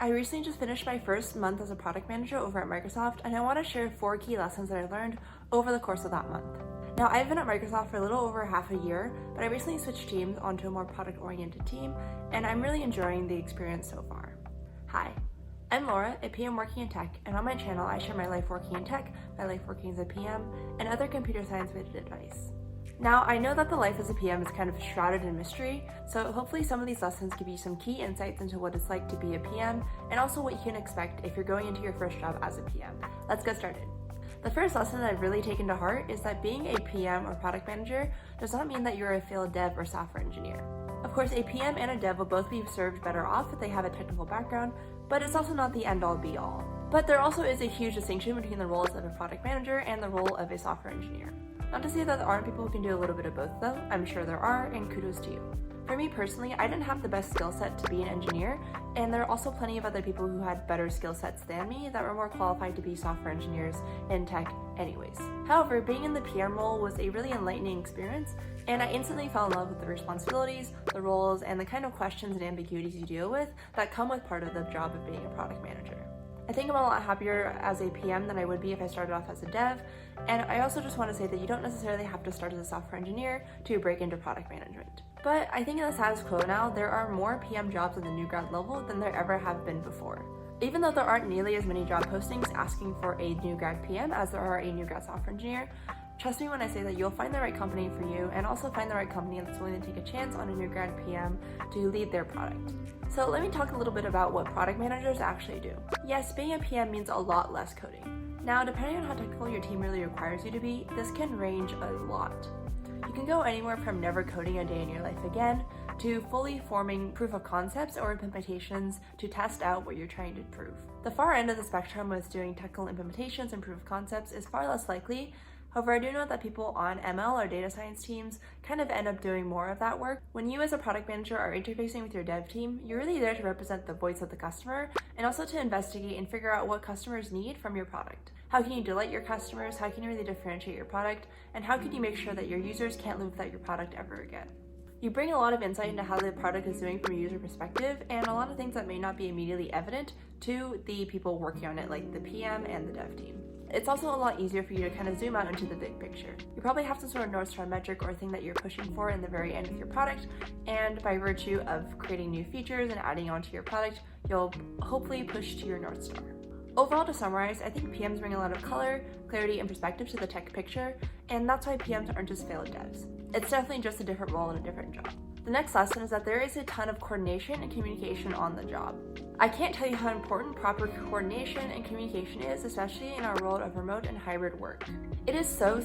I recently just finished my first month as a product manager over at Microsoft, and I want to share 4 key lessons that I learned over the course of that month. Now, I've been at Microsoft for a little over half a year, but I recently switched teams onto a more product-oriented team, and I'm really enjoying the experience so far. Hi, I'm Laura, a PM working in tech, and on my channel I share my life working in tech, my life working as a PM, and other computer science-related advice. Now, I know that the life as a PM is kind of shrouded in mystery, so hopefully some of these lessons give you some key insights into what it's like to be a PM, and also what you can expect if you're going into your first job as a PM. Let's get started. The first lesson that I've really taken to heart is that being a PM or product manager does not mean that you're a failed dev or software engineer. Of course, a PM and a dev will both be served better off if they have a technical background, but it's also not the end-all be-all. But there also is a huge distinction between the roles of a product manager and the role of a software engineer. Not to say that there aren't people who can do a little bit of both though, I'm sure there are, and kudos to you. For me personally, I didn't have the best skill set to be an engineer, and there are also plenty of other people who had better skill sets than me that were more qualified to be software engineers in tech anyways. However, being in the PM role was a really enlightening experience, and I instantly fell in love with the responsibilities, the roles, and the kind of questions and ambiguities you deal with that come with part of the job of being a product manager. I think I'm a lot happier as a PM than I would be if I started off as a dev, and I also just want to say that you don't necessarily have to start as a software engineer to break into product management. But I think in the status quo now, there are more PM jobs at the new grad level than there ever have been before. Even though there aren't nearly as many job postings asking for a new grad PM as there are a new grad software engineer, trust me when I say that you'll find the right company for you and also find the right company that's willing to take a chance on a new grad PM to lead their product. So let me talk a little bit about what product managers actually do. Yes, being a PM means a lot less coding. Now, depending on how technical your team really requires you to be, this can range a lot. You can go anywhere from never coding a day in your life again, to fully forming proof of concepts or implementations to test out what you're trying to prove. The far end of the spectrum with doing technical implementations and proof of concepts is far less likely. However, I do know that people on ML or data science teams kind of end up doing more of that work. When you as a product manager are interfacing with your dev team, you're really there to represent the voice of the customer and also to investigate and figure out what customers need from your product. How can you delight your customers? How can you really differentiate your product? And how can you make sure that your users can't live without your product ever again? You bring a lot of insight into how the product is doing from a user perspective and a lot of things that may not be immediately evident to the people working on it, like the PM and the dev team. It's also a lot easier for you to kind of zoom out into the big picture. You probably have some sort of North Star metric or thing that you're pushing for in the very end of your product, and by virtue of creating new features and adding onto your product, you'll hopefully push to your North Star. Overall, to summarize, I think PMs bring a lot of color, clarity, and perspective to the tech picture, and that's why PMs aren't just failed devs. It's definitely just a different role and a different job. The next lesson is that there is a ton of coordination and communication on the job. I can't tell you how important proper coordination and communication is, especially in our world of remote and hybrid work. It is so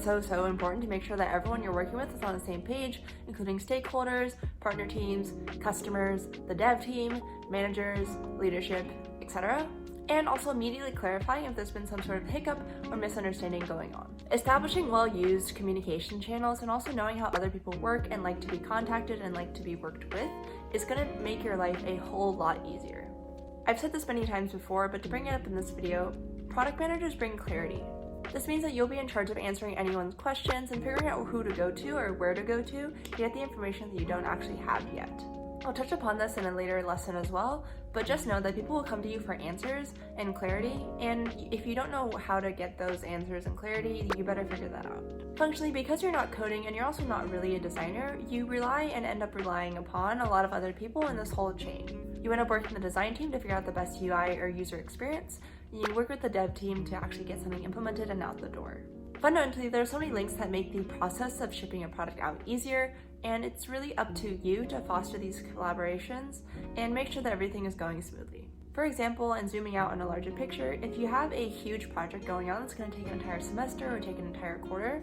important to make sure that everyone you're working with is on the same page, including stakeholders, partner teams, customers, the dev team, managers, leadership, etc. And also immediately clarifying if there's been some sort of hiccup or misunderstanding going on. Establishing well-used communication channels and also knowing how other people work and like to be contacted and like to be worked with is going to make your life a whole lot easier. I've said this many times before, but to bring it up in this video, product managers bring clarity. This means that you'll be in charge of answering anyone's questions and figuring out who to go to or where to go to get the information that you don't actually have yet. I'll touch upon this in a later lesson as well, but just know that people will come to you for answers and clarity, and if you don't know how to get those answers and clarity, you better figure that out. Functionally, because you're not coding and you're also not really a designer, you rely and end up relying upon a lot of other people in this whole chain. You end up working with the design team to figure out the best UI or user experience, and you work with the dev team to actually get something implemented and out the door. Fundamentally, there are so many links that make the process of shipping a product out easier, and it's really up to you to foster these collaborations and make sure that everything is going smoothly. For example, and zooming out on a larger picture, if you have a huge project going on that's going to take an entire semester or take an entire quarter,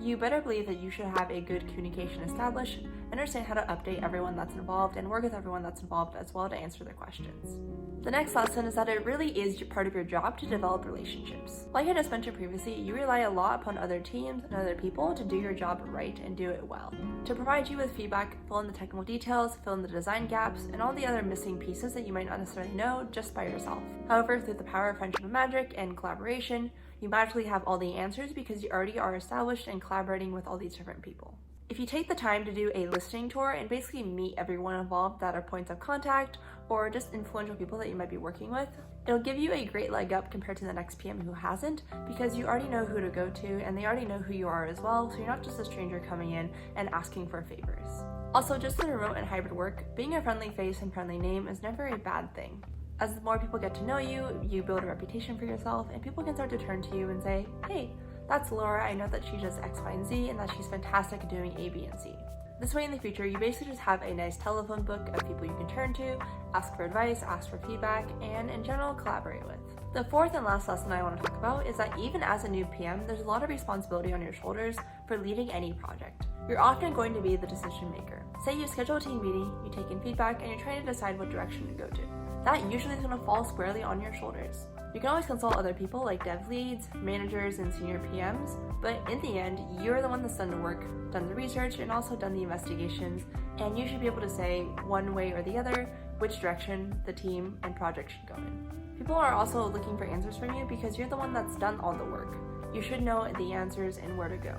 you better believe that you should have a good communication established, understand how to update everyone that's involved, and work with everyone that's involved as well to answer their questions. The next lesson is that it really is part of your job to develop relationships. Like I just mentioned previously, you rely a lot upon other teams and other people to do your job right and do it well. To provide you with feedback, fill in the technical details, fill in the design gaps, and all the other missing pieces that you might not necessarily know just by yourself. However, through the power of friendship and magic and collaboration, you magically have all the answers because you already are established and collaborating with all these different people. If you take the time to do a listening tour and basically meet everyone involved that are points of contact or just influential people that you might be working with, it'll give you a great leg up compared to the next PM who hasn't, because you already know who to go to and they already know who you are as well, so you're not just a stranger coming in and asking for favors. Also, just in remote and hybrid work, being a friendly face and friendly name is never a bad thing. As the more people get to know you, you build a reputation for yourself and people can start to turn to you and say, hey, that's Laura, I know that she does X, Y, and Z and that she's fantastic at doing A, B, and C. This way in the future, you basically just have a nice telephone book of people you can turn to, ask for advice, ask for feedback, and in general, collaborate with. The fourth and last lesson I want to talk about is that even as a new PM, there's a lot of responsibility on your shoulders for leading any project. You're often going to be the decision maker. Say you schedule a team meeting, you take in feedback, and you're trying to decide what direction to go to. That usually is going to fall squarely on your shoulders. You can always consult other people like dev leads, managers, and senior PMs, but in the end, you're the one that's done the work, done the research, and also done the investigations, and you should be able to say one way or the other which direction the team and project should go in. People are also looking for answers from you because you're the one that's done all the work. You should know the answers and where to go.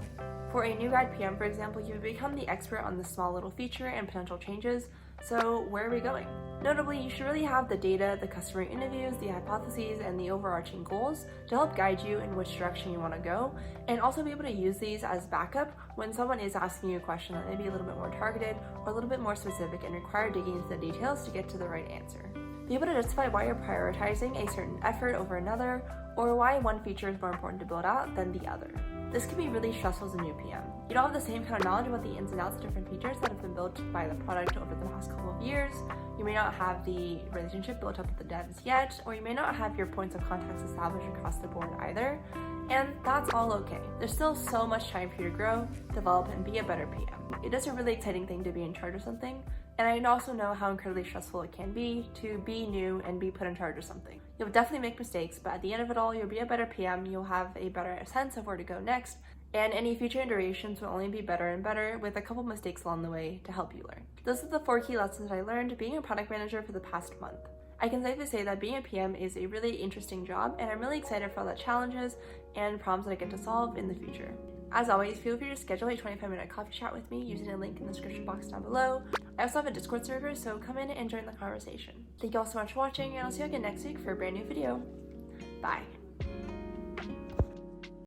For a new grad PM, for example, you become the expert on the small little feature and potential changes, so where are we going? Notably, you should really have the data, the customer interviews, the hypotheses, and the overarching goals to help guide you in which direction you want to go, and also be able to use these as backup when someone is asking you a question that may be a little bit more targeted or a little bit more specific and require digging into the details to get to the right answer. Be able to justify why you're prioritizing a certain effort over another, or why one feature is more important to build out than the other. This can be really stressful as a new PM. You don't have the same kind of knowledge about the ins and outs of different features that have been built by the product over the past couple of years. You may not have the relationship built up with the devs yet, or you may not have your points of contacts established across the board either, and that's all okay. There's still so much time for you to grow, develop, and be a better PM. It is a really exciting thing to be in charge of something, and I also know how incredibly stressful it can be to be new and be put in charge of something. You'll definitely make mistakes, but at the end of it all, you'll be a better PM, you'll have a better sense of where to go next, and any future iterations will only be better and better with a couple mistakes along the way to help you learn. Those are the 4 key lessons I learned being a product manager for the past month. I can safely say that being a PM is a really interesting job, and I'm really excited for all the challenges and problems that I get to solve in the future. As always, feel free to schedule a 25-minute coffee chat with me using a link in the description box down below. I also have a Discord server, so come in and join the conversation. Thank you all so much for watching, and I'll see you again next week for a brand new video. Bye!